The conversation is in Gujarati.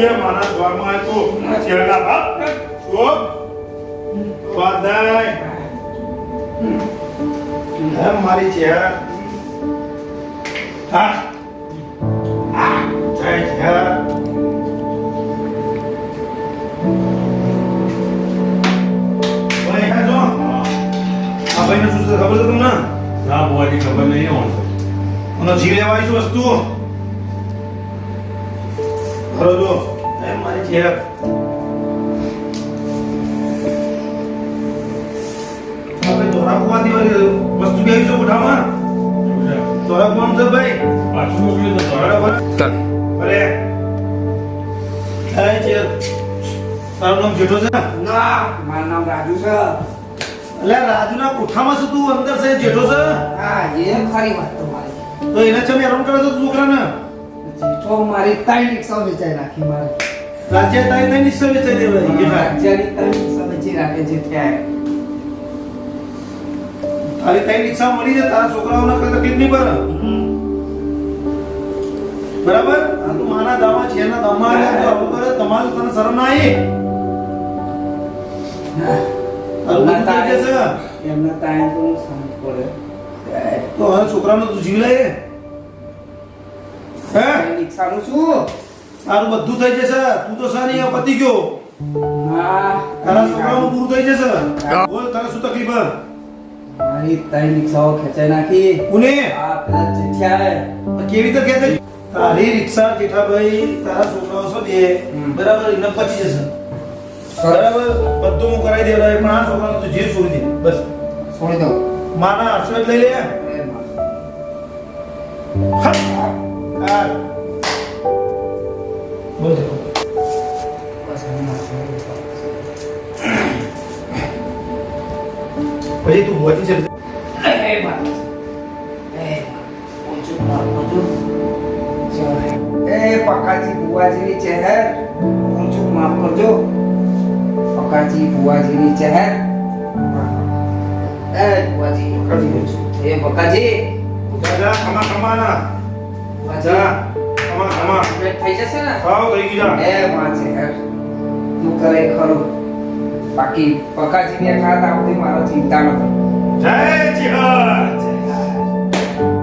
છે મારા દ્વારમાં તો ચેડા બાપ ઓ વાદાય મારી છે હા જય જય ભાઈ હા જો આ ભાઈને શું ખબર છે તમને ના બોડી ખબર નહીં હોણ અને જીવ લેવાય છે વસ્તુ ખરો જો એ મારી છે આપણે દોરા કુવાની વસ્તુ કે આવી છે ઉઠામાં દોરા કુવાનું છે ભાઈ પાછું મોકલ્યું તો બરાબર અરે થાય છે તારું નામ જેઠો છે ના મારું નામ રાજુ છે એટલે રાજુના કોઠામાં છે તું અંદર છે જેઠો છે હા એ ખરી વાત તમારી તો એને છે મેં હેરાન કરે છે છોકરાને તો મારી ત્રણ રિક્ષા વેચાઈ નાખી મારે રાજ્ય તારી નહીં નિશ્ચય વેચાઈ દેવાય જેઠા રાજ્યની ત્રણ રિક્ષા વેચી રાખે છે ત્યાં તારી તારી રિક્ષા મળી જાય તારા છોકરાઓને કઈ તકલીફ નહીં પડે બરાબર આ તું માના દાવા છે એના તમારે તો આવું કરે તમારે તને શરમ ના આવી તારું બધું થઈ જશે એમના ટાઈમ તો સમજ પડે તો હવે છોકરાનો તું જીવ લે હે રિક્ષાનું શું તારું બધું થઈ જશે તું તો સાની આ પતી ગયો ના તારા છોકરાનું પૂરું થઈ જશે બોલ તારે શું તકલીફ હે મારી ત્રણ રિક્ષાઓ ખેંચાઈ નાખી કોને આ પેલા જેઠિયાએ કેવી રીતે કહે છે તારી રિક્ષા જેઠાભાઈ તારા છોકરાઓ છે બે બરાબર એને પચી જશે બરાબર બધું હું કરાવી દેવડાય પણ આ છોકરાનો તું જીવ છોડી દે બસ છોડી દો માના આશીર્વાદ લઈ લે હા બોલ પછી તું હોતી છે એ પકાજી બુવાજીની ચહેર ઊંચું માફ કરજો પકાજી બુવાજીની ચહેર એ બુવાજી પકાજી ઊંચું એ પકાજી જા કમા કમાના જા કમા કમા પેટ થઈ જશે ને ખાઓ થઈ ગયું જા એ માં ચહેર તું કરે ખરું બાકી પકાજી ને ખાતા આવતી મારો ચિંતા નથી જય જીવન